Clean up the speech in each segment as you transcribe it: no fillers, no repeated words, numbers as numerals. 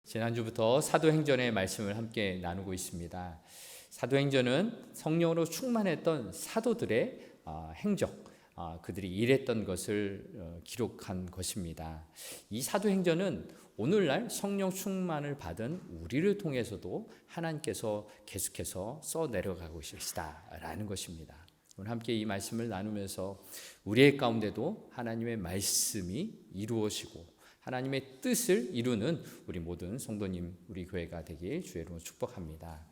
지난주부터 사도행전의 말씀을 함께 나누고 있습니다. 사도행전은 성령으로 충만했던 사도들의 행적, 그들이 일했던 것을 기록한 것입니다. 이 사도행전은 오늘날 성령 충만을 받은 우리를 통해서도 하나님께서 계속해서 써내려가고 계시다라는 것입니다. 오늘 함께 이 말씀을 나누면서 우리의 가운데도 하나님의 말씀이 이루어지고 하나님의 뜻을 이루는 우리 모든 성도님, 우리 교회가 되길 주의 이름으로 축복합니다.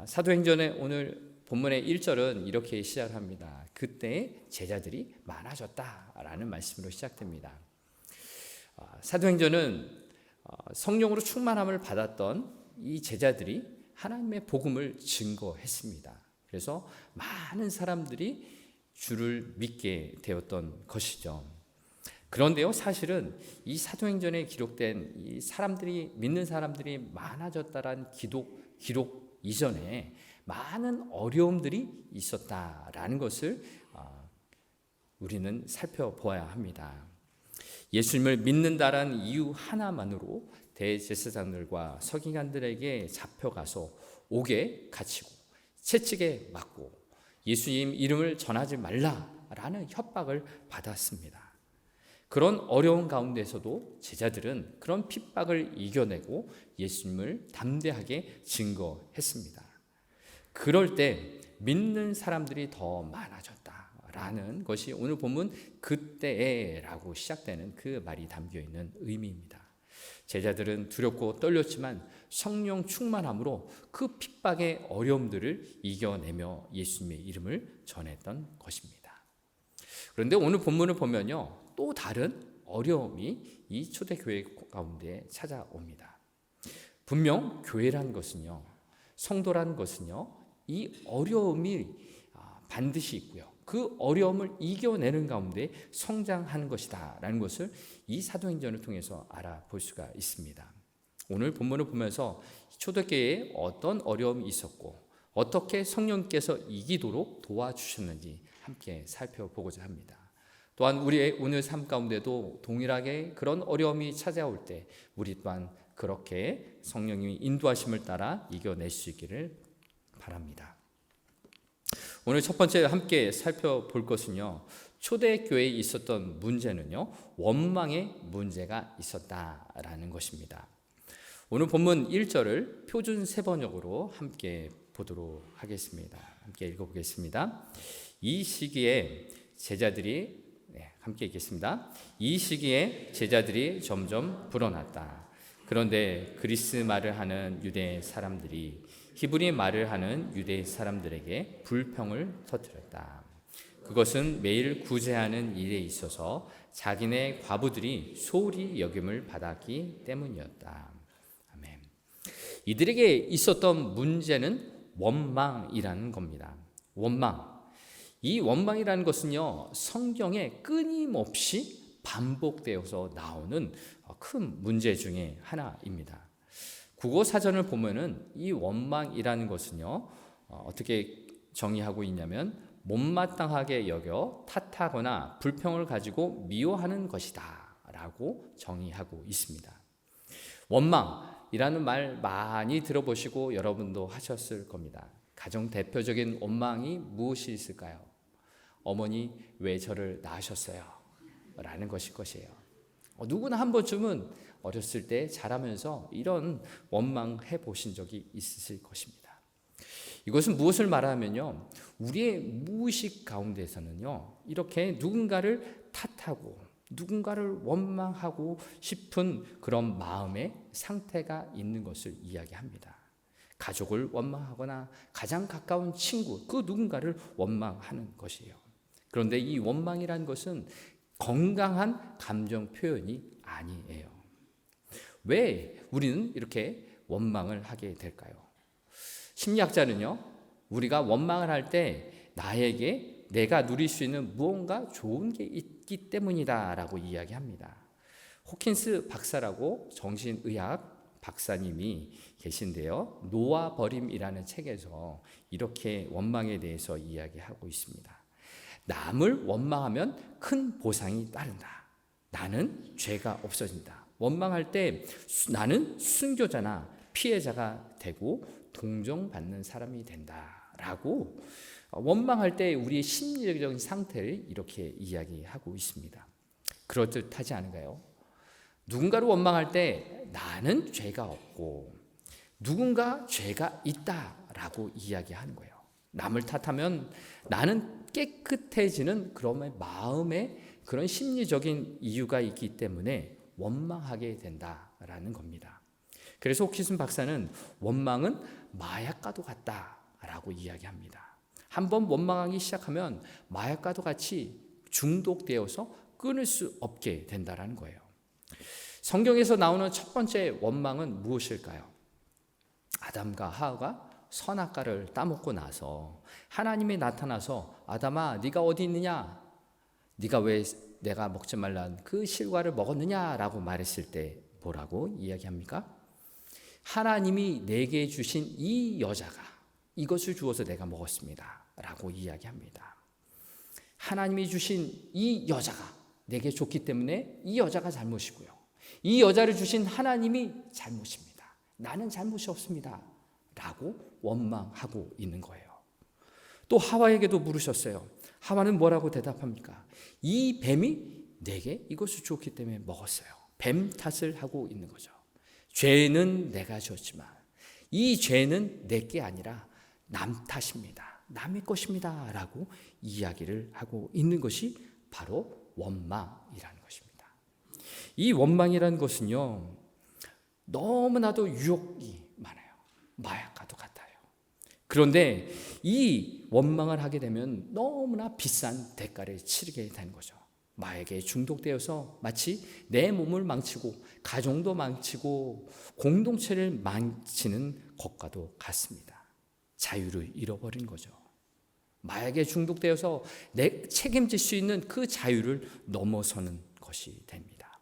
사도행전의 오늘 본문의 1절은 이렇게 시작합니다. 그때 제자들이 많아졌다라는 말씀으로 시작됩니다. 사도행전은 성령으로 충만함을 받았던 이 제자들이 하나님의 복음을 증거했습니다. 그래서 많은 사람들이 주를 믿게 되었던 것이죠. 그런데요, 사실은 이 사도행전에 기록된 이 사람들이 믿는 사람들이 많아졌다라는 기록 이전에 많은 어려움들이 있었다라는 것을 우리는 살펴보아야 합니다. 예수님을 믿는다라는 이유 하나만으로 대제사장들과 서기관들에게 잡혀가서 옥에 갇히고 채찍에 맞고 예수님 이름을 전하지 말라라는 협박을 받았습니다. 그런 어려운 가운데서도 제자들은 그런 핍박을 이겨내고 예수님을 담대하게 증거했습니다. 그럴 때 믿는 사람들이 더 많아졌다라는 것이 오늘 본문 그때라고 시작되는 그 말이 담겨있는 의미입니다. 제자들은 두렵고 떨렸지만 성령 충만함으로 그 핍박의 어려움들을 이겨내며 예수님의 이름을 전했던 것입니다. 그런데 오늘 본문을 보면요, 또 다른 어려움이 이 초대교회 가운데 찾아옵니다. 분명 교회란 것은요, 성도란 것은요, 이 어려움이 반드시 있고요, 그 어려움을 이겨내는 가운데 성장하는 것이다 라는 것을 이 사도행전을 통해서 알아볼 수가 있습니다. 오늘 본문을 보면서 초대교회에 어떤 어려움이 있었고 어떻게 성령께서 이기도록 도와주셨는지 함께 살펴보고자 합니다. 또한 우리의 오늘 삶 가운데도 동일하게 그런 어려움이 찾아올 때 우리 또한 그렇게 성령님이 인도하심을 따라 이겨낼 수 있기를 바랍니다. 오늘 첫 번째 함께 살펴볼 것은요, 초대교회에 있었던 문제는요, 원망의 문제가 있었다라는 것입니다. 오늘 본문 1절을 표준 세번역으로 함께 보도록 하겠습니다. 함께 읽어보겠습니다. 이 시기에 제자들이 함께 읽겠습니다. 이 시기에 제자들이 점점 불어났다. 그런데 그리스 말을 하는 유대 사람들이 히브리 말을 하는 유대 사람들에게 불평을 터뜨렸다. 그것은 매일 구제하는 일에 있어서 자기네 과부들이 소홀히 여김을 받았기 때문이었다. 아멘. 이들에게 있었던 문제는 원망이라는 겁니다. 원망. 이 원망이라는 것은요, 성경에 끊임없이 반복되어서 나오는 큰 문제 중에 하나입니다. 국어 사전을 보면은 이 원망이라는 것은요, 어떻게 정의하고 있냐면 못마땅하게 여겨 탓하거나 불평을 가지고 미워하는 것이다 라고 정의하고 있습니다. 원망이라는 말 많이 들어보시고 여러분도 하셨을 겁니다. 가장 대표적인 원망이 무엇이 있을까요? 어머니 왜 저를 낳으셨어요? 라는 것일 것이에요. 누구나 한 번쯤은 어렸을 때 자라면서 이런 원망해 보신 적이 있으실 것입니다. 이것은 무엇을 말하면요, 우리의 무의식 가운데서는요, 이렇게 누군가를 탓하고 누군가를 원망하고 싶은 그런 마음의 상태가 있는 것을 이야기합니다. 가족을 원망하거나 가장 가까운 친구, 그 누군가를 원망하는 것이에요. 그런데 이 원망이라는 것은 건강한 감정 표현이 아니에요. 왜 우리는 이렇게 원망을 하게 될까요? 심리학자는요, 우리가 원망을 할 때 나에게 내가 누릴 수 있는 무언가 좋은 게 있기 때문이다 라고 이야기합니다. 호킨스 박사라고 정신의학 박사님이 계신데요, 놓아버림이라는 책에서 이렇게 원망에 대해서 이야기하고 있습니다. 남을 원망하면 큰 보상이 따른다. 나는 죄가 없어진다. 원망할 때 나는 순교자나 피해자가 되고 동정받는 사람이 된다라고 원망할 때 우리의 심리적인 상태를 이렇게 이야기하고 있습니다. 그렇듯하지 않은가요? 누군가를 원망할 때 나는 죄가 없고 누군가 죄가 있다라고 이야기하는 거예요. 남을 탓하면 나는 깨끗해지는 그런 마음에 그런 심리적인 이유가 있기 때문에 원망하게 된다라는 겁니다. 그래서 옥희순 박사는 원망은 마약과도 같다라고 이야기합니다. 한번 원망하기 시작하면 마약과도 같이 중독되어서 끊을 수 없게 된다라는 거예요. 성경에서 나오는 첫 번째 원망은 무엇일까요? 아담과 하와가 선악과를 따먹고 나서 하나님이 나타나서 아담아 네가 어디 있느냐? 네가 왜 내가 먹지 말란 그 실과를 먹었느냐라고 말했을 때 뭐라고 이야기합니까? 하나님이 내게 주신 이 여자가 이것을 주어서 내가 먹었습니다 라고 이야기합니다. 하나님이 주신 이 여자가 내게 줬기 때문에 이 여자가 잘못이고요, 이 여자를 주신 하나님이 잘못입니다, 나는 잘못이 없습니다 라고 원망하고 있는 거예요. 또 하와에게도 물으셨어요. 하와는 뭐라고 대답합니까? 이 뱀이 내게 이것을 주었기 때문에 먹었어요. 뱀 탓을 하고 있는 거죠. 죄는 내가 줬지만 이 죄는 내게 아니라 남 탓입니다, 남의 것입니다 라고 이야기를 하고 있는 것이 바로 원망이라는 것입니다. 이 원망이라는 것은요, 너무나도 유혹이 많아요. 마약과도 같아요. 그런데 이 원망을 하게 되면 너무나 비싼 대가를 치르게 되는 거죠. 마약에 중독되어서 마치 내 몸을 망치고 가정도 망치고 공동체를 망치는 것과도 같습니다. 자유를 잃어버린 거죠. 마약에 중독되어서 책임질 수 있는 그 자유를 넘어서는 것이 됩니다.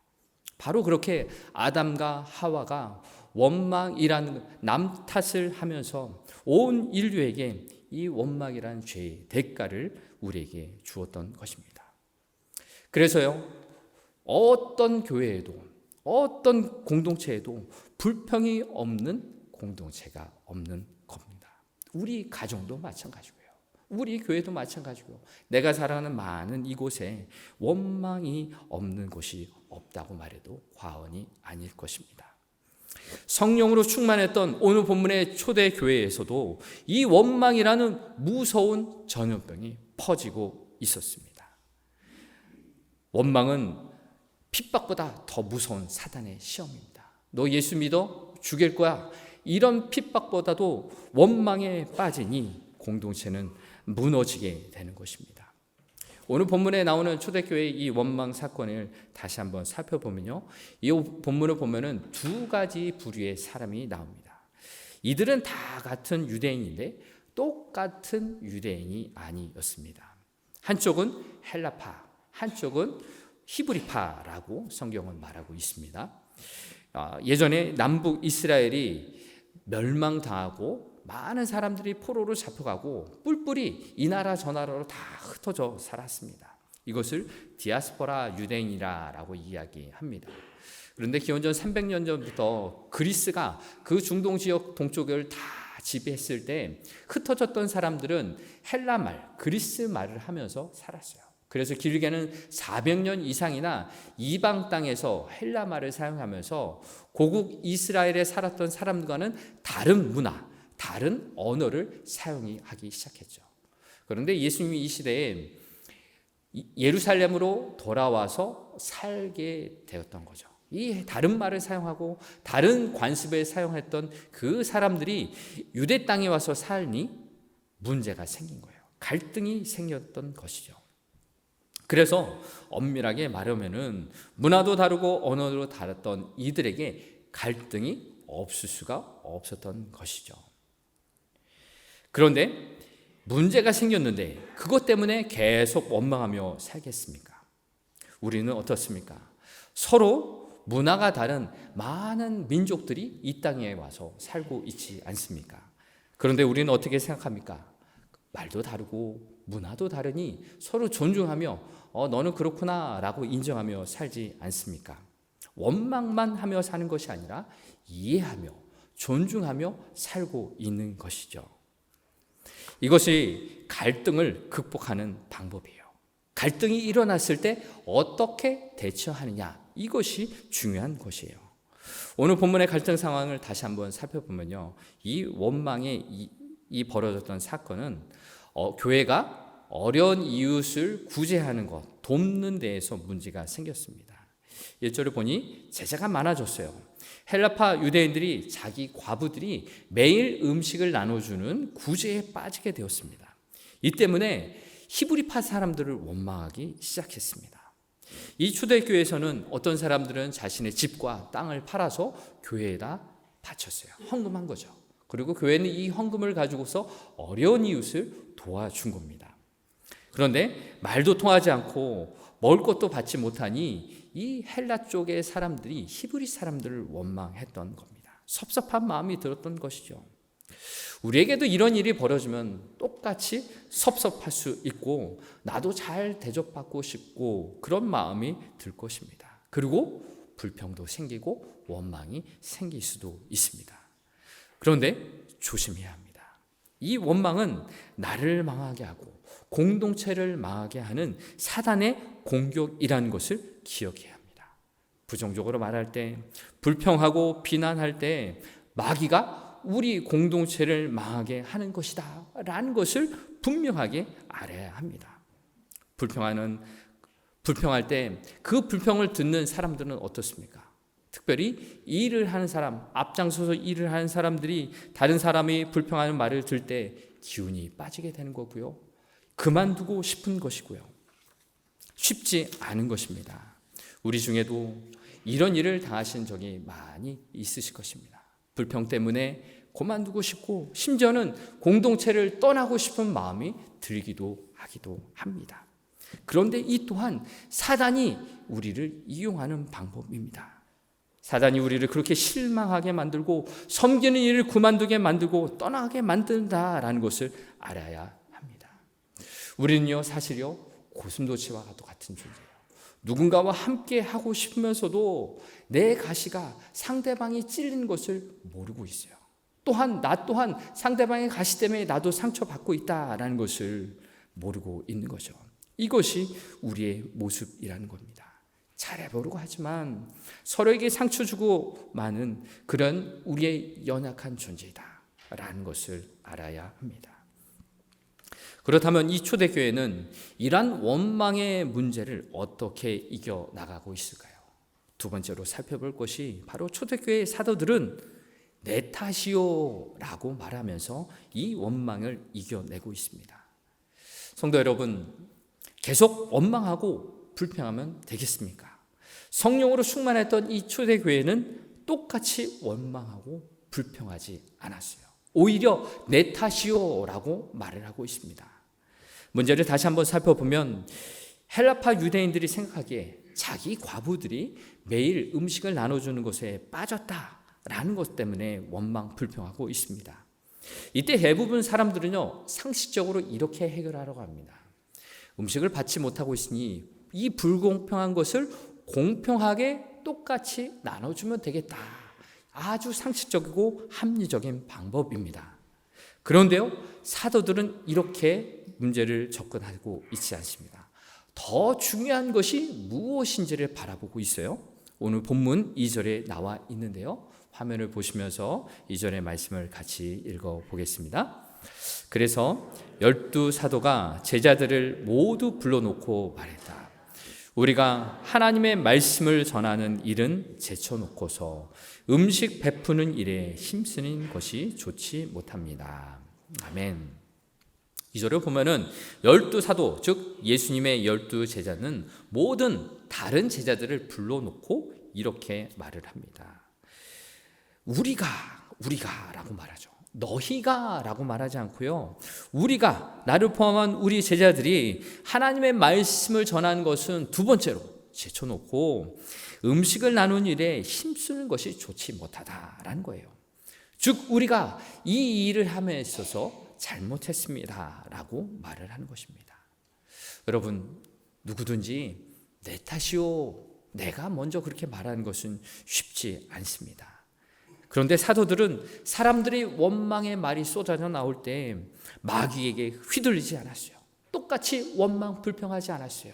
바로 그렇게 아담과 하와가 원망이라는 남 탓을 하면서 온 인류에게 이 원망이라는 죄의 대가를 우리에게 주었던 것입니다. 그래서요, 어떤 교회에도 어떤 공동체에도 불평이 없는 공동체가 없는 겁니다. 우리 가정도 마찬가지고요, 우리 교회도 마찬가지고요, 내가 살아가는 많은 이곳에 원망이 없는 곳이 없다고 말해도 과언이 아닐 것입니다. 성령으로 충만했던 오늘 본문의 초대교회에서도 이 원망이라는 무서운 전염병이 퍼지고 있었습니다. 원망은 핍박보다 더 무서운 사단의 시험입니다. 너 예수 믿어? 죽일 거야. 이런 핍박보다도 원망에 빠지니 공동체는 무너지게 되는 것입니다. 오늘 본문에 나오는 초대교회의 이 원망 사건을 다시 한번 살펴보면요, 이 본문을 보면은 두 가지 부류의 사람이 나옵니다. 이들은 다 같은 유대인인데 똑같은 유대인이 아니었습니다. 한쪽은 헬라파, 한쪽은 히브리파라고 성경은 말하고 있습니다. 예전에 남북 이스라엘이 멸망당하고 많은 사람들이 포로로 잡혀가고 뿔뿔이 이 나라 저 나라로 다 흩어져 살았습니다. 이것을 디아스포라 유대인이라고 이야기합니다. 그런데 기원전 300년 전부터 그리스가 그 중동 지역 동쪽을 다 지배했을 때 흩어졌던 사람들은 헬라말, 그리스 말을 하면서 살았어요. 그래서 길게는 400년 이상이나 이방 땅에서 헬라 말을 사용하면서 고국 이스라엘에 살았던 사람과는 다른 문화, 다른 언어를 사용하기 시작했죠. 그런데 예수님이 이 시대에 예루살렘으로 돌아와서 살게 되었던 거죠. 이 다른 말을 사용하고 다른 관습을 사용했던 그 사람들이 유대 땅에 와서 살니 문제가 생긴 거예요. 갈등이 생겼던 것이죠. 그래서 엄밀하게 말하면은 문화도 다르고 언어도 다르던 이들에게 갈등이 없을 수가 없었던 것이죠. 그런데 문제가 생겼는데 그것 때문에 계속 원망하며 살겠습니까? 우리는 어떻습니까? 서로 문화가 다른 많은 민족들이 이 땅에 와서 살고 있지 않습니까? 그런데 우리는 어떻게 생각합니까? 말도 다르고 문화도 다르니 서로 존중하며 너는 그렇구나 라고 인정하며 살지 않습니까? 원망만 하며 사는 것이 아니라 이해하며 존중하며 살고 있는 것이죠. 이것이 갈등을 극복하는 방법이에요. 갈등이 일어났을 때 어떻게 대처하느냐, 이것이 중요한 것이에요. 오늘 본문의 갈등 상황을 다시 한번 살펴보면요, 이 원망에 이 벌어졌던 사건은 교회가 어려운 이웃을 구제하는 것, 돕는 데에서 문제가 생겼습니다. 1절을 보니 제자가 많아졌어요. 헬라파 유대인들이 자기 과부들이 매일 음식을 나눠주는 구제에 빠지게 되었습니다. 이 때문에 히브리파 사람들을 원망하기 시작했습니다. 이 초대교회에서는 어떤 사람들은 자신의 집과 땅을 팔아서 교회에다 바쳤어요. 헌금한 거죠. 그리고 교회는 이 헌금을 가지고서 어려운 이웃을 도와준 겁니다. 그런데 말도 통하지 않고 먹을 것도 받지 못하니 이 헬라 쪽의 사람들이 히브리 사람들을 원망했던 겁니다. 섭섭한 마음이 들었던 것이죠. 우리에게도 이런 일이 벌어지면 똑같이 섭섭할 수 있고 나도 잘 대접받고 싶고 그런 마음이 들 것입니다. 그리고 불평도 생기고 원망이 생길 수도 있습니다. 그런데 조심해야 합니다. 이 원망은 나를 망하게 하고 공동체를 망하게 하는 사단의 공격이라는 것을 기억해야 합니다. 부정적으로 말할 때, 불평하고 비난할 때 마귀가 우리 공동체를 망하게 하는 것이다 라는 것을 분명하게 알아야 합니다. 불평할 때 그 불평을 듣는 사람들은 어떻습니까? 특별히 일을 하는 사람, 앞장서서 일을 하는 사람들이 다른 사람이 불평하는 말을 들을 때 기운이 빠지게 되는 거고요. 그만두고 싶은 것이고요. 쉽지 않은 것입니다. 우리 중에도 이런 일을 당하신 적이 많이 있으실 것입니다. 불평 때문에 그만두고 싶고 심지어는 공동체를 떠나고 싶은 마음이 들기도 하기도 합니다. 그런데 이 또한 사단이 우리를 이용하는 방법입니다. 사단이 우리를 그렇게 실망하게 만들고 섬기는 일을 그만두게 만들고 떠나게 만든다라는 것을 알아야 합니다. 우리는요, 사실요, 고슴도치와 같은 존재예요. 누군가와 함께 하고 싶으면서도 내 가시가 상대방이 찔린 것을 모르고 있어요. 또한 나 또한 상대방의 가시 때문에 나도 상처받고 있다라는 것을 모르고 있는 거죠. 이것이 우리의 모습이라는 겁니다. 잘해보려고 하지만 서로에게 상처 주고 마는 그런 우리의 연약한 존재이다라는 것을 알아야 합니다. 그렇다면 이 초대교회는 이러한 원망의 문제를 어떻게 이겨나가고 있을까요? 두 번째로 살펴볼 것이 바로 초대교회의 사도들은 내 탓이요 라고 말하면서 이 원망을 이겨내고 있습니다. 성도 여러분, 계속 원망하고 불평하면 되겠습니까? 성령으로 충만했던 이 초대교회는 똑같이 원망하고 불평하지 않았어요. 오히려 내 탓이요 라고 말을 하고 있습니다. 문제를 다시 한번 살펴보면 헬라파 유대인들이 생각하기에 자기 과부들이 매일 음식을 나눠주는 것에 빠졌다라는 것 때문에 원망 불평하고 있습니다. 이때 대부분 사람들은요, 상식적으로 이렇게 해결하려고 합니다. 음식을 받지 못하고 있으니 이 불공평한 것을 공평하게 똑같이 나눠주면 되겠다. 아주 상식적이고 합리적인 방법입니다. 그런데요, 사도들은 이렇게 문제를 접근하고 있지 않습니다. 더 중요한 것이 무엇인지를 바라보고 있어요. 오늘 본문 2절에 나와 있는데요. 화면을 보시면서 2절의 말씀을 같이 읽어보겠습니다. 그래서 12사도가 제자들을 모두 불러놓고 말했다. 우리가 하나님의 말씀을 전하는 일은 제쳐놓고서 음식 베푸는 일에 힘쓰는 것이 좋지 못합니다. 아멘. 이 절을 보면은 12사도, 즉 예수님의 12제자는 모든 다른 제자들을 불러놓고 이렇게 말을 합니다. 우리가 라고 말하죠. 너희가 라고 말하지 않고요. 우리가, 나를 포함한 우리 제자들이 하나님의 말씀을 전하는 것은 두 번째로 제쳐놓고 음식을 나누는 일에 힘쓰는 것이 좋지 못하다라는 거예요. 즉 우리가 이 일을 함에 있어서 잘못했습니다 라고 말을 하는 것입니다. 여러분, 누구든지 내 탓이요 내가 먼저 그렇게 말하는 것은 쉽지 않습니다. 그런데 사도들은 사람들이 원망의 말이 쏟아져 나올 때 마귀에게 휘둘리지 않았어요. 똑같이 원망 불평하지 않았어요.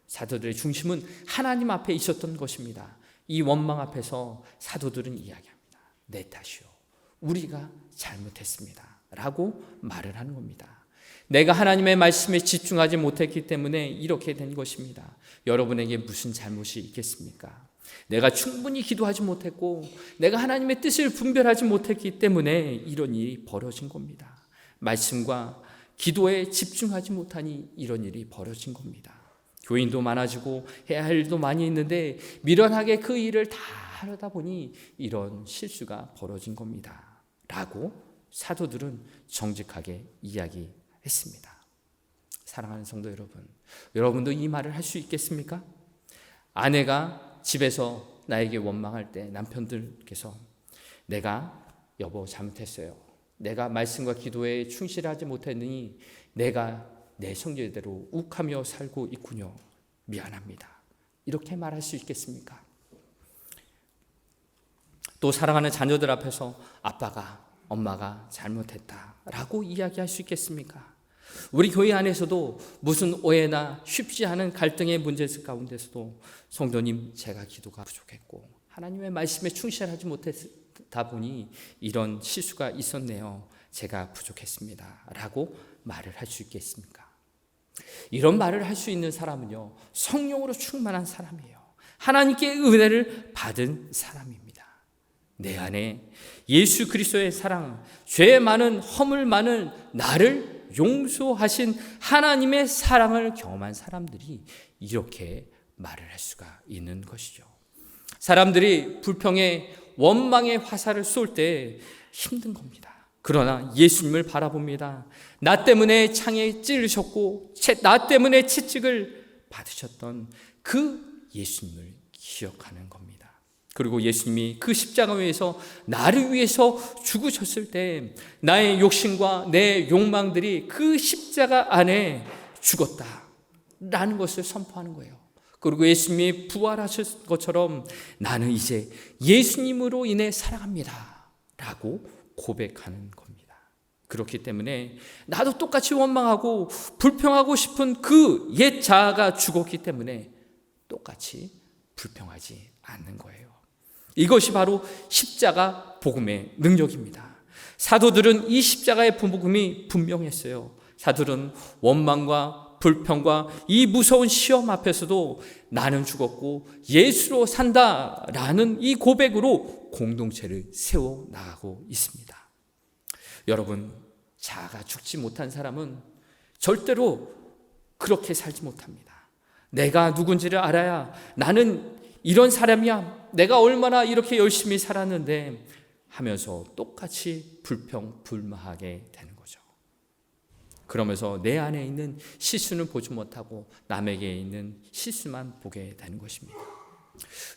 사도들의 중심은 하나님 앞에 있었던 것입니다. 이 원망 앞에서 사도들은 이야기합니다. 내 탓이요, 우리가 잘못했습니다 라고 말을 하는 겁니다. 내가 하나님의 말씀에 집중하지 못했기 때문에 이렇게 된 것입니다. 여러분에게 무슨 잘못이 있겠습니까? 내가 충분히 기도하지 못했고 내가 하나님의 뜻을 분별하지 못했기 때문에 이런 일이 벌어진 겁니다. 말씀과 기도에 집중하지 못하니 이런 일이 벌어진 겁니다. 교인도 많아지고 해야 할 일도 많이 있는데 미련하게 그 일을 다 하려다 보니 이런 실수가 벌어진 겁니다 라고 사도들은 정직하게 이야기했습니다. 사랑하는 성도 여러분, 여러분도 이 말을 할 수 있겠습니까? 아내가 집에서 나에게 원망할 때 남편들께서 내가 여보 잘못했어요, 내가 말씀과 기도에 충실하지 못했느니 내가 내 성질대로 욱하며 살고 있군요, 미안합니다, 이렇게 말할 수 있겠습니까? 또 사랑하는 자녀들 앞에서 아빠가 엄마가 잘못했다라고 이야기할 수 있겠습니까? 우리 교회 안에서도 무슨 오해나 쉽지 않은 갈등의 문제 가운데서도 성도님 제가 기도가 부족했고 하나님의 말씀에 충실하지 못했다 보니 이런 실수가 있었네요, 제가 부족했습니다 라고 말을 할 수 있겠습니까? 이런 말을 할 수 있는 사람은요, 성령으로 충만한 사람이에요. 하나님께 은혜를 받은 사람입니다. 내 안에 예수 그리스도의 사랑, 죄 많은 허물 많은 나를 용서하신 하나님의 사랑을 경험한 사람들이 이렇게 말을 할 수가 있는 것이죠. 사람들이 불평의 원망의 화살을 쏠 때 힘든 겁니다. 그러나 예수님을 바라봅니다. 나 때문에 창에 찌르셨고 나 때문에 채찍을 받으셨던 그 예수님을 기억하는 겁니다. 그리고 예수님이 그 십자가 위에서 나를 위해서 죽으셨을 때 나의 욕심과 내 욕망들이 그 십자가 안에 죽었다라는 것을 선포하는 거예요. 그리고 예수님이 부활하실 것처럼 나는 이제 예수님으로 인해 살아갑니다 라고 고백하는 겁니다. 그렇기 때문에 나도 똑같이 원망하고 불평하고 싶은 그 옛 자아가 죽었기 때문에 똑같이 불평하지 않는 거예요. 이것이 바로 십자가 복음의 능력입니다. 사도들은 이 십자가의 복음이 분명했어요. 사도들은 원망과 불평과 이 무서운 시험 앞에서도 나는 죽었고 예수로 산다라는 이 고백으로 공동체를 세워 나가고 있습니다. 여러분, 자아가 죽지 못한 사람은 절대로 그렇게 살지 못합니다. 내가 누군지를 알아야 나는 이런 사람이야, 내가 얼마나 이렇게 열심히 살았는데 하면서 똑같이 불평불만하게 되는 거죠. 그러면서 내 안에 있는 실수는 보지 못하고 남에게 있는 실수만 보게 되는 것입니다.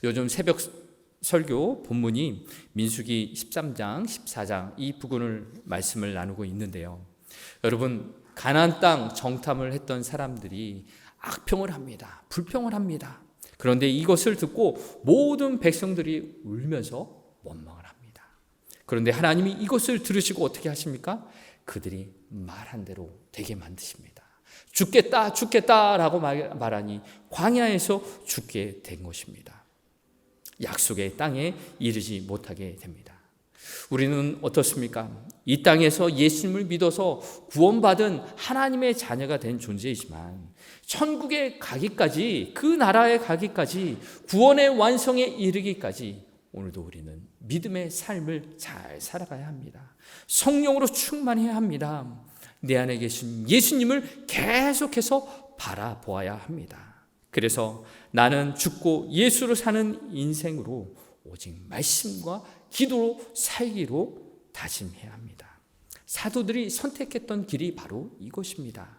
요즘 새벽 설교 본문이 민수기 13장, 14장 이 부분을 말씀을 나누고 있는데요. 여러분, 가나안 땅 정탐을 했던 사람들이 악평을 합니다. 불평을 합니다. 그런데 이것을 듣고 모든 백성들이 울면서 원망을 합니다. 그런데 하나님이 이것을 들으시고 어떻게 하십니까? 그들이 말한 대로 되게 만드십니다. 죽겠다, 죽겠다라고 말하니 광야에서 죽게 된 것입니다. 약속의 땅에 이르지 못하게 됩니다. 우리는 어떻습니까? 이 땅에서 예수님을 믿어서 구원받은 하나님의 자녀가 된 존재이지만 천국에 가기까지, 그 나라에 가기까지, 구원의 완성에 이르기까지 오늘도 우리는 믿음의 삶을 잘 살아가야 합니다. 성령으로 충만해야 합니다. 내 안에 계신 예수님을 계속해서 바라보아야 합니다. 그래서 나는 죽고 예수로 사는 인생으로 오직 말씀과 기도로 살기로 다짐해야 합니다. 사도들이 선택했던 길이 바로 이것입니다.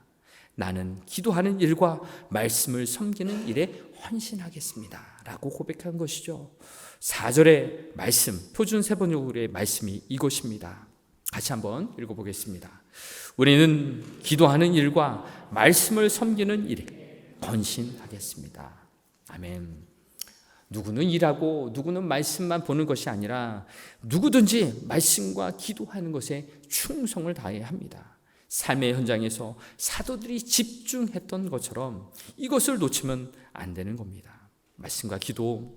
나는 기도하는 일과 말씀을 섬기는 일에 헌신하겠습니다 라고 고백한 것이죠. 4절의 말씀, 표준 세번역의 말씀이 이것입니다. 같이 한번 읽어보겠습니다. 우리는 기도하는 일과 말씀을 섬기는 일에 헌신하겠습니다. 아멘. 누구는 일하고 누구는 말씀만 보는 것이 아니라 누구든지 말씀과 기도하는 것에 충성을 다해야 합니다. 삶의 현장에서 사도들이 집중했던 것처럼 이것을 놓치면 안 되는 겁니다. 말씀과 기도,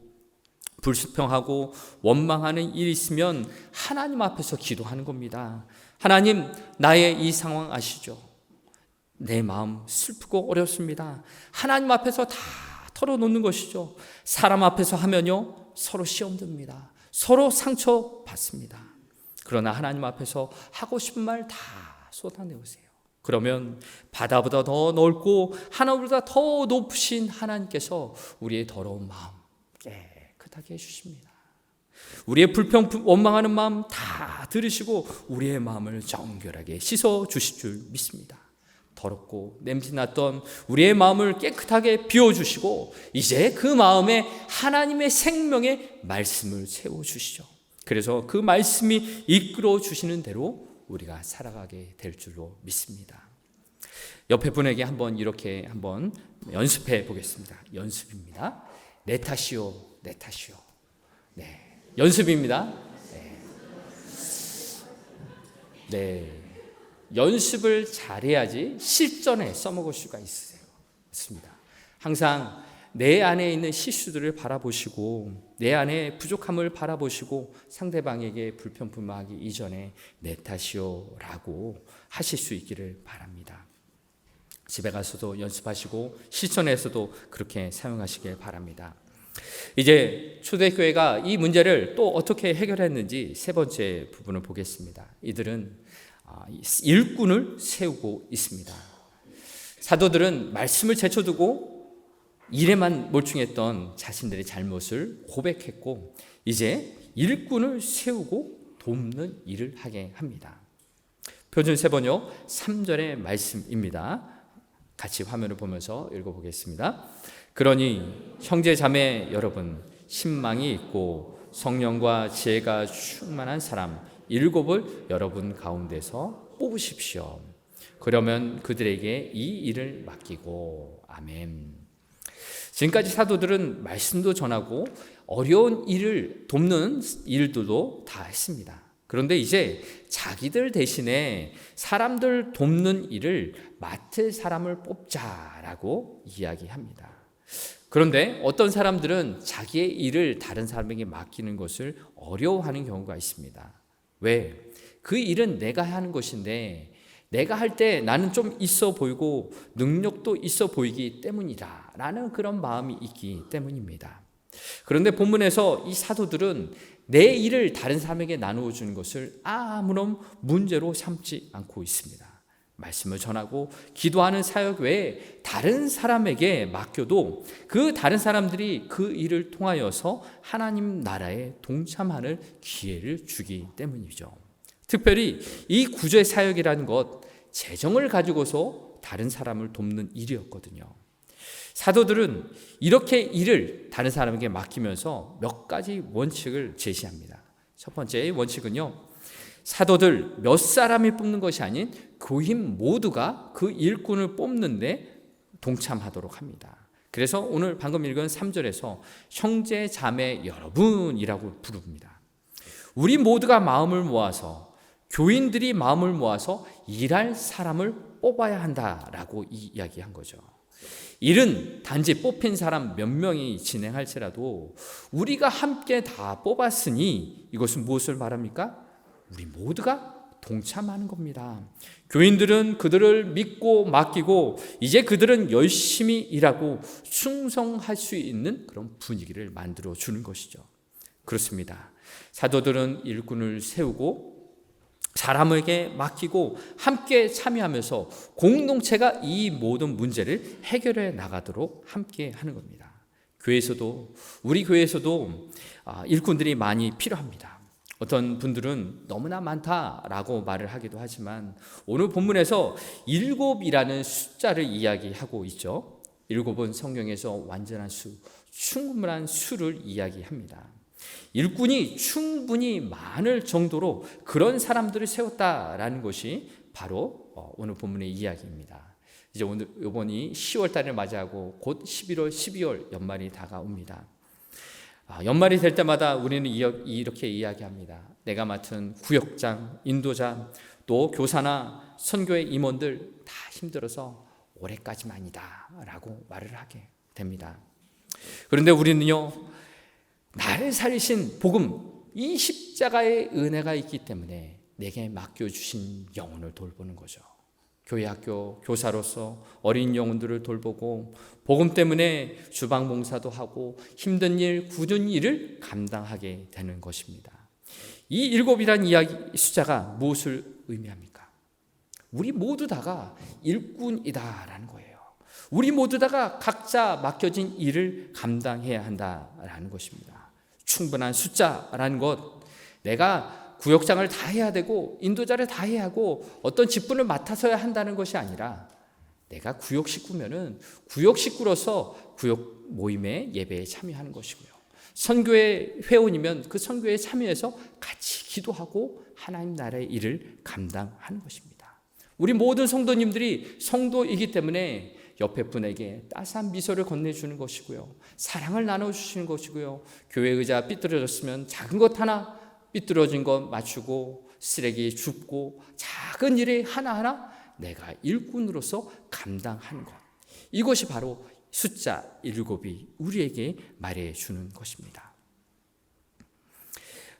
불수평하고 원망하는 일이 있으면 하나님 앞에서 기도하는 겁니다. 하나님, 나의 이 상황 아시죠? 내 마음 슬프고 어렵습니다. 하나님 앞에서 다 털어놓는 것이죠. 사람 앞에서 하면요, 서로 시험 듭니다. 서로 상처받습니다. 그러나 하나님 앞에서 하고 싶은 말 다 쏟아내오세요. 그러면 바다보다 더 넓고 하늘보다 더 높으신 하나님께서 우리의 더러운 마음 깨끗하게 해주십니다. 우리의 불평, 원망하는 마음 다 들으시고 우리의 마음을 정결하게 씻어주실 줄 믿습니다. 더럽고 냄새났던 우리의 마음을 깨끗하게 비워주시고 이제 그 마음에 하나님의 생명의 말씀을 채워주시죠. 그래서 그 말씀이 이끌어 주시는 대로 우리가 살아가게 될 줄로 믿습니다. 옆에 분에게 한번 이렇게 한번 연습해 보겠습니다. 연습입니다. 내 탓이요, 내 탓이요. 네, 연습입니다. 네. 연습을 잘해야지 실전에 써먹을 수가 있습니다. 항상 내 안에 있는 실수들을 바라보시고 내 안에 부족함을 바라보시고 상대방에게 불평불만하기 이전에 내 탓이요 라고 하실 수 있기를 바랍니다. 집에 가서도 연습하시고 실전에서도 그렇게 사용하시길 바랍니다. 이제 초대교회가 이 문제를 또 어떻게 해결했는지 세 번째 부분을 보겠습니다. 이들은 일꾼을 세우고 있습니다. 사도들은 말씀을 제쳐두고 일에만 몰두했던 자신들의 잘못을 고백했고 이제 일꾼을 세우고 돕는 일을 하게 합니다. 표준 세번역 3절의 말씀입니다. 같이 화면을 보면서 읽어보겠습니다. 그러니 형제 자매 여러분, 신망이 있고 성령과 지혜가 충만한 사람 7을 여러분 가운데서 뽑으십시오. 그러면 그들에게 이 일을 맡기고. 아멘. 지금까지 사도들은 말씀도 전하고 어려운 일을 돕는 일들도 다 했습니다. 그런데 이제 자기들 대신에 사람들 돕는 일을 맡을 사람을 뽑자라고 이야기합니다. 그런데 어떤 사람들은 자기의 일을 다른 사람에게 맡기는 것을 어려워하는 경우가 있습니다. 왜? 그 일은 내가 하는 것인데 내가 할 때 나는 좀 있어 보이고 능력도 있어 보이기 때문이다 라는 그런 마음이 있기 때문입니다. 그런데 본문에서 이 사도들은 내 일을 다른 사람에게 나누어 주는 것을 아무런 문제로 삼지 않고 있습니다. 말씀을 전하고 기도하는 사역 외에 다른 사람에게 맡겨도 그 다른 사람들이 그 일을 통하여서 하나님 나라에 동참하는 기회를 주기 때문이죠. 특별히 이 구제 사역이라는 것, 재정을 가지고서 다른 사람을 돕는 일이었거든요. 사도들은 이렇게 일을 다른 사람에게 맡기면서 몇 가지 원칙을 제시합니다. 첫 번째 원칙은요, 사도들 몇 사람이 뽑는 것이 아닌 교인 모두가 그 일꾼을 뽑는데 동참하도록 합니다. 그래서 오늘 방금 읽은 3절에서 형제 자매 여러분이라고 부릅니다. 우리 모두가 마음을 모아서, 교인들이 마음을 모아서 일할 사람을 뽑아야 한다라고 이야기한 거죠. 일은 단지 뽑힌 사람 몇 명이 진행할지라도 우리가 함께 다 뽑았으니 이것은 무엇을 말합니까? 우리 모두가 동참하는 겁니다. 교인들은 그들을 믿고 맡기고 이제 그들은 열심히 일하고 충성할 수 있는 그런 분위기를 만들어 주는 것이죠. 그렇습니다. 사도들은 일꾼을 세우고 사람에게 맡기고 함께 참여하면서 공동체가 이 모든 문제를 해결해 나가도록 함께 하는 겁니다. 교회에서도, 우리 교회에서도 일꾼들이 많이 필요합니다. 어떤 분들은 너무나 많다라고 말을 하기도 하지만 오늘 본문에서 7이라는 숫자를 이야기하고 있죠. 7은 성경에서 완전한 수, 충분한 수를 이야기합니다. 일꾼이 충분히 많을 정도로 그런 사람들을 세웠다라는 것이 바로 오늘 본문의 이야기입니다. 이제 오늘 이번이 10월 달을 맞이하고 곧 11월, 12월 연말이 다가옵니다. 연말이 될 때마다 우리는 이렇게 이야기합니다. 내가 맡은 구역장, 인도자, 또 교사나 선교의 임원들 다 힘들어서 올해까지만이다 라고 말을 하게 됩니다. 그런데 우리는요, 나를 살리신 복음, 이 십자가의 은혜가 있기 때문에 내게 맡겨주신 영혼을 돌보는 거죠. 교회 학교 교사로서 어린 영혼들을 돌보고 복음 때문에 주방 봉사도 하고 힘든 일, 굳은 일을 감당하게 되는 것입니다. 이 일곱이란 이야기 숫자가 무엇을 의미합니까? 우리 모두 다가 일꾼이다라는 거예요. 우리 모두 다가 각자 맡겨진 일을 감당해야 한다라는 것입니다. 충분한 숫자라는 것, 내가 구역장을 다 해야 되고 인도자를 다 해야 하고 어떤 직분을 맡아서야 한다는 것이 아니라 내가 구역 식구면은 구역 식구로서 구역 모임의 예배에 참여하는 것이고요. 선교회 회원이면 그 선교에 참여해서 같이 기도하고 하나님 나라의 일을 감당하는 것입니다. 우리 모든 성도님들이 성도이기 때문에 옆에 분에게 따스한 미소를 건네주는 것이고요. 사랑을 나눠주시는 것이고요. 교회 의자 삐뚤어졌으면 작은 것 하나 삐뚤어진 것 맞추고 쓰레기 줍고 작은 일을 하나하나 내가 일꾼으로서 감당하는 것. 이것이 바로 숫자 7이 우리에게 말해주는 것입니다.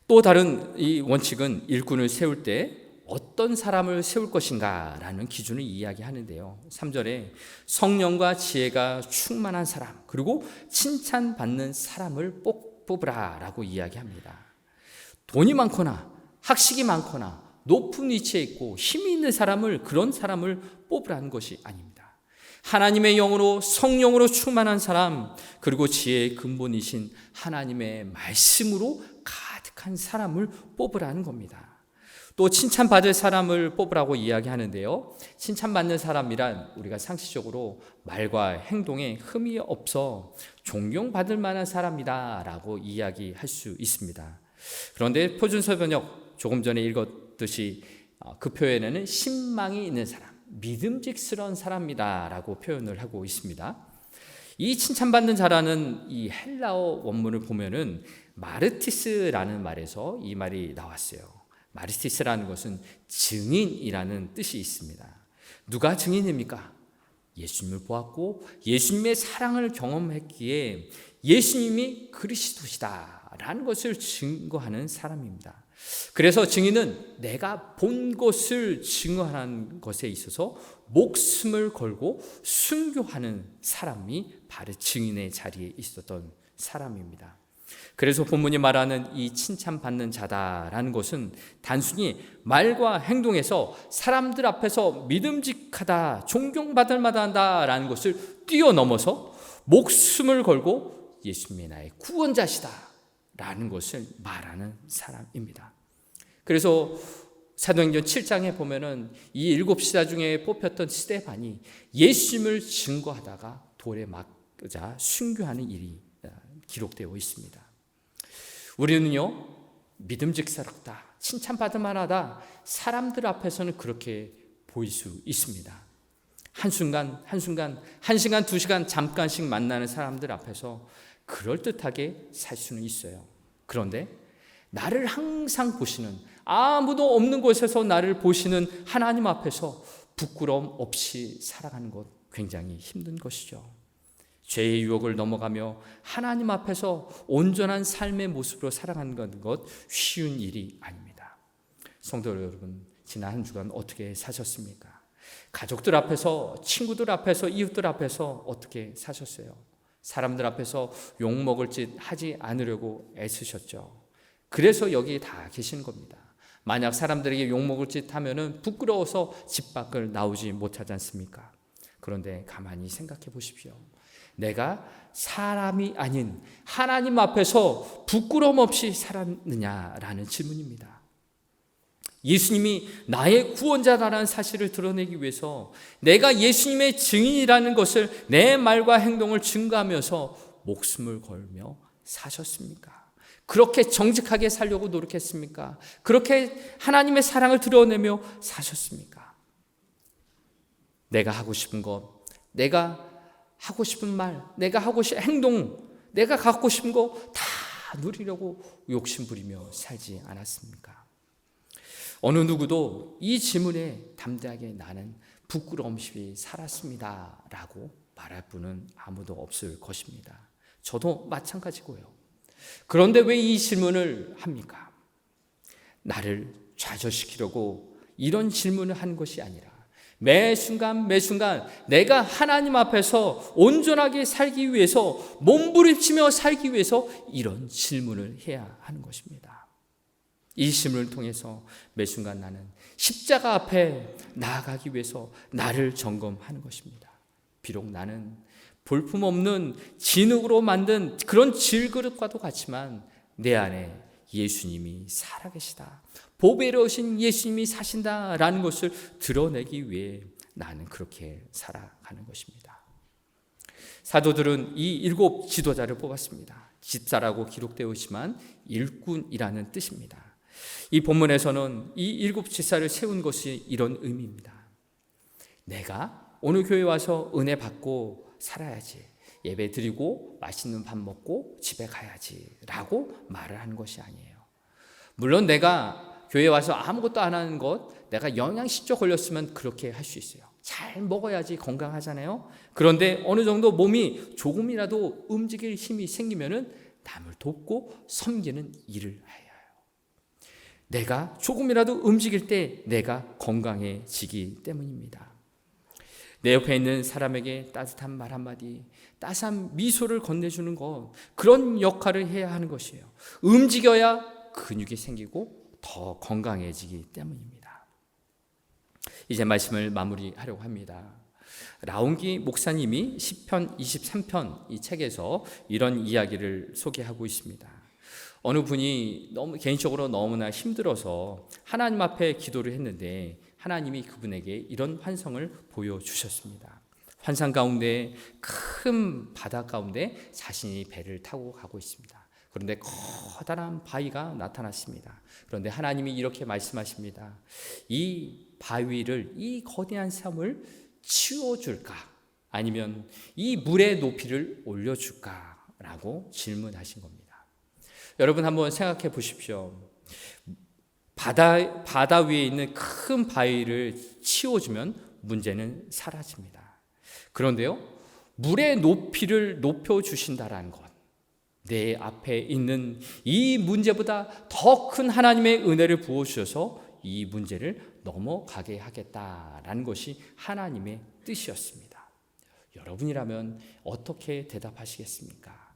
또 다른 이 원칙은 일꾼을 세울 때 어떤 사람을 세울 것인가 라는 기준을 이야기하는데요. 3절에 성령과 지혜가 충만한 사람, 그리고 칭찬받는 사람을 뽑으라 라고 이야기합니다. 돈이 많거나 학식이 많거나 높은 위치에 있고 힘이 있는 사람을, 그런 사람을 뽑으라는 것이 아닙니다. 하나님의 영으로 성령으로 충만한 사람, 그리고 지혜의 근본이신 하나님의 말씀으로 가득한 사람을 뽑으라는 겁니다. 또 칭찬받을 사람을 뽑으라고 이야기하는데요. 칭찬받는 사람이란 우리가 상식적으로 말과 행동에 흠이 없어 존경받을 만한 사람이다 라고 이야기할 수 있습니다. 그런데 표준서 번역 조금 전에 읽었듯이 그 표현에는 신망이 있는 사람, 믿음직스러운 사람이다 라고 표현을 하고 있습니다. 이 칭찬받는 자라는 이 헬라어 원문을 보면은 마르티스라는 말에서 이 말이 나왔어요. 마르티스라는 것은 증인이라는 뜻이 있습니다. 누가 증인입니까? 예수님을 보았고 예수님의 사랑을 경험했기에 예수님이 그리스도시다 라는 것을 증거하는 사람입니다. 그래서 증인은 내가 본 것을 증거하는 것에 있어서 목숨을 걸고 순교하는 사람이 바로 증인의 자리에 있었던 사람입니다. 그래서 본문이 말하는 이 칭찬받는 자다라는 것은 단순히 말과 행동에서 사람들 앞에서 믿음직하다, 존경받을 만하다라는 것을 뛰어넘어서 목숨을 걸고 예수님이 나의 구원자시다 라는 것을 말하는 사람입니다. 그래서 사도행전 7장에 보면은 이 7시대 중에 뽑혔던 스데반이 예수님을 증거하다가 돌에 맞자 순교하는 일이 기록되어 있습니다. 우리는요, 믿음직스럽다, 칭찬받을 만하다, 사람들 앞에서는 그렇게 보일 수 있습니다. 한순간, 1시간, 2시간 잠깐씩 만나는 사람들 앞에서 그럴듯하게 살 수는 있어요. 그런데 나를 항상 보시는, 아무도 없는 곳에서 나를 보시는 하나님 앞에서 부끄러움 없이 살아가는 것 굉장히 힘든 것이죠. 죄의 유혹을 넘어가며 하나님 앞에서 온전한 삶의 모습으로 살아가는 것 쉬운 일이 아닙니다. 성도 여러분, 지난 한 주간 어떻게 사셨습니까? 가족들 앞에서, 친구들 앞에서, 이웃들 앞에서 어떻게 사셨어요? 사람들 앞에서 욕먹을 짓 하지 않으려고 애쓰셨죠. 그래서 여기 다 계신 겁니다. 만약 사람들에게 욕먹을 짓 하면은 부끄러워서 집 밖을 나오지 못하지 않습니까? 그런데 가만히 생각해 보십시오. 내가 사람이 아닌 하나님 앞에서 부끄러움 없이 살았느냐라는 질문입니다. 예수님이 나의 구원자라는 사실을 드러내기 위해서 내가 예수님의 증인이라는 것을 내 말과 행동을 증거하면서 목숨을 걸며 사셨습니까? 그렇게 정직하게 살려고 노력했습니까? 그렇게 하나님의 사랑을 드러내며 사셨습니까? 내가 하고 싶은 것, 내가 하고 싶은 말, 내가 하고 싶은 행동, 내가 갖고 싶은 거 다 누리려고 욕심부리며 살지 않았습니까? 어느 누구도 이 질문에 담대하게 나는 부끄러움 없이 살았습니다 라고 말할 분은 아무도 없을 것입니다. 저도 마찬가지고요. 그런데 왜 이 질문을 합니까? 나를 좌절시키려고 이런 질문을 하는 것이 아니라 매 순간 내가 하나님 앞에서 온전하게 살기 위해서, 몸부림치며 살기 위해서 이런 질문을 해야 하는 것입니다. 이 질문을 통해서 매 순간 나는 십자가 앞에 나아가기 위해서 나를 점검하는 것입니다. 비록 나는 볼품없는 진흙으로 만든 그런 질그릇과도 같지만 내 안에 예수님이 살아계시다, 보배로우신 예수님이 사신다라는 것을 드러내기 위해 나는 그렇게 살아가는 것입니다. 사도들은 이 7 지도자를 뽑았습니다. 집사라고 기록되어 있지만 일꾼이라는 뜻입니다. 이 본문에서는 이 7 집사를 세운 것이 이런 의미입니다. 내가 오늘 교회 와서 은혜 받고 살아야지, 예배 드리고 맛있는 밥 먹고 집에 가야지 라고 말을 하는 것이 아니에요. 물론 내가 교회 와서 아무것도 안 하는 것, 내가 영양실조 걸렸으면 그렇게 할 수 있어요. 잘 먹어야지 건강하잖아요. 그런데 어느 정도 몸이 조금이라도 움직일 힘이 생기면은 남을 돕고 섬기는 일을 해야 해요. 내가 조금이라도 움직일 때 내가 건강해지기 때문입니다. 내 옆에 있는 사람에게 따뜻한 말 한마디, 따스한 미소를 건네주는 것, 그런 역할을 해야 하는 것이에요. 움직여야 근육이 생기고 더 건강해지기 때문입니다. 이제 말씀을 마무리하려고 합니다. 라운기 목사님이 시편 23편 이 책에서 이런 이야기를 소개하고 있습니다. 어느 분이 개인적으로 너무나 힘들어서 하나님 앞에 기도를 했는데 하나님이 그분에게 이런 환상을 보여주셨습니다. 환상 가운데 큰 바다 가운데 자신이 배를 타고 가고 있습니다. 그런데 커다란 바위가 나타났습니다. 그런데 하나님이 이렇게 말씀하십니다. 이 바위를, 이 거대한 섬을 치워줄까? 아니면 이 물의 높이를 올려줄까? 라고 질문하신 겁니다. 여러분 한번 생각해 보십시오. 바다 위에 있는 큰 바위를 치워주면 문제는 사라집니다. 그런데요, 물의 높이를 높여주신다라는 것, 내 앞에 있는 이 문제보다 더 큰 하나님의 은혜를 부어주셔서 이 문제를 넘어가게 하겠다라는 것이 하나님의 뜻이었습니다. 여러분이라면 어떻게 대답하시겠습니까?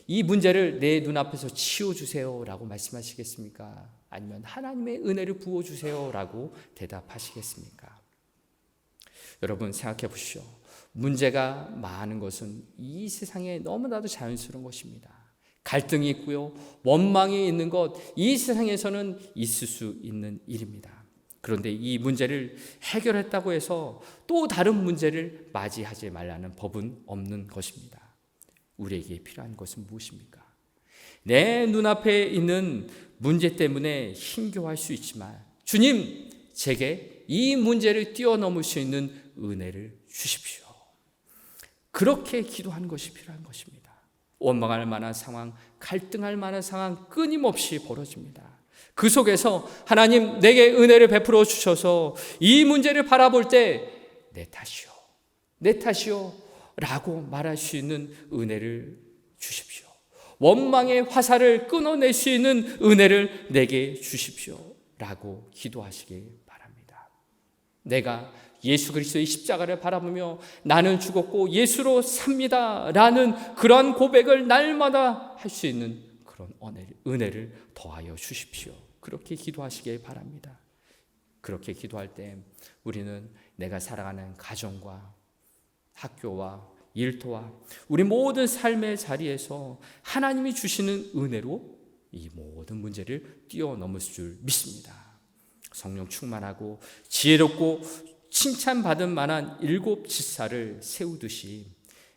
이 문제를 내 눈앞에서 치워주세요 라고 말씀하시겠습니까? 아니면 하나님의 은혜를 부어주세요 라고 대답하시겠습니까? 여러분 생각해 보시오. 문제가 많은 것은 이 세상에 너무나도 자연스러운 것입니다. 갈등이 있고요, 원망이 있는 것, 이 세상에서는 있을 수 있는 일입니다. 그런데 이 문제를 해결했다고 해서 또 다른 문제를 맞이하지 말라는 법은 없는 것입니다. 우리에게 필요한 것은 무엇입니까? 내 눈앞에 있는 문제 때문에 힘겨워할 수 있지만 주님, 제게 이 문제를 뛰어넘을 수 있는 은혜를 주십시오. 그렇게 기도하는 것이 필요한 것입니다. 원망할 만한 상황, 갈등할 만한 상황 끊임없이 벌어집니다. 그 속에서 하나님 내게 은혜를 베풀어 주셔서 이 문제를 바라볼 때 내 탓이요 라고 말할 수 있는 은혜를 주십시오. 원망의 화살을 끊어낼 수 있는 은혜를 내게 주십시오 라고 기도하시길 바랍니다. 내가 예수 그리스도의 십자가를 바라보며 나는 죽었고 예수로 삽니다 라는 그런 고백을 날마다 할 수 있는 그런 은혜를 더하여 주십시오. 그렇게 기도하시길 바랍니다. 그렇게 기도할 때 우리는 내가 살아가는 가정과 학교와 일터와 우리 모든 삶의 자리에서 하나님이 주시는 은혜로 이 모든 문제를 뛰어넘을 줄 믿습니다. 성령 충만하고 지혜롭고 칭찬받을 만한 7 지사를 세우듯이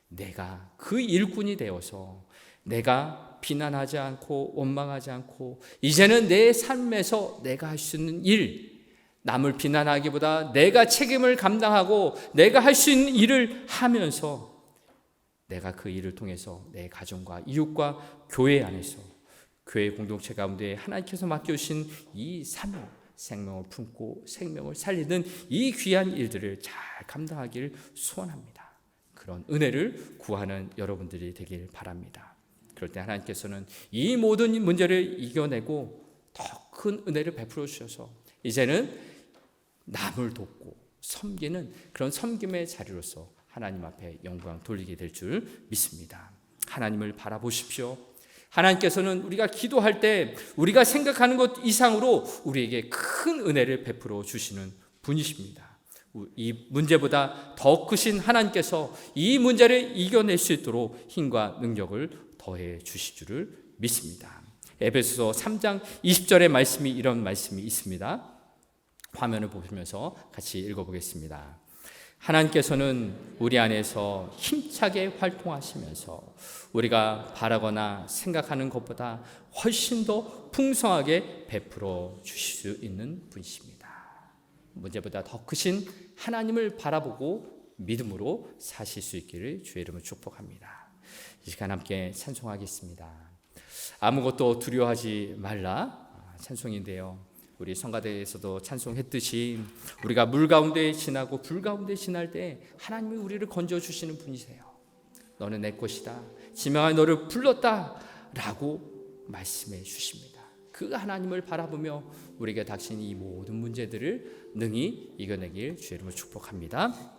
내가 그 일꾼이 되어서 내가 비난하지 않고 원망하지 않고 이제는 내 삶에서 내가 할 수 있는 일, 남을 비난하기보다 내가 책임을 감당하고 내가 할 수 있는 일을 하면서 내가 그 일을 통해서 내 가정과 이웃과 교회 안에서 교회 공동체 가운데 하나님께서 맡겨주신 이 사명, 생명을 품고 생명을 살리는 이 귀한 일들을 잘 감당하기를 소원합니다. 그런 은혜를 구하는 여러분들이 되길 바랍니다. 그럴 때 하나님께서는 이 모든 문제를 이겨내고 더 큰 은혜를 베풀어 주셔서 이제는 남을 돕고 섬기는 그런 섬김의 자리로서 하나님 앞에 영광 돌리게 될 줄 믿습니다. 하나님을 바라보십시오. 하나님께서는 우리가 기도할 때 우리가 생각하는 것 이상으로 우리에게 큰 은혜를 베풀어 주시는 분이십니다. 이 문제보다 더 크신 하나님께서 이 문제를 이겨낼 수 있도록 힘과 능력을 더해 주실 줄을 믿습니다. 에베소서 3장 20절의 말씀이 이런 말씀이 있습니다. 화면을 보시면서 같이 읽어보겠습니다. 하나님께서는 우리 안에서 힘차게 활동하시면서 우리가 바라거나 생각하는 것보다 훨씬 더 풍성하게 베풀어 주실 수 있는 분이십니다. 문제보다 더 크신 하나님을 바라보고 믿음으로 사실 수 있기를 주의 이름으로 축복합니다. 이 시간 함께 찬송하겠습니다. 아무것도 두려워하지 말라 찬송인데요. 우리 성가대에서도 찬송했듯이 우리가 물 가운데 지나고 불 가운데 지날 때 하나님이 우리를 건져주시는 분이세요. 너는 내 것이다. 지명하여 너를 불렀다 라고 말씀해 주십니다. 그 하나님을 바라보며 우리가 닥친 이 모든 문제들을 능히 이겨내길 주의 이름으로 축복합니다.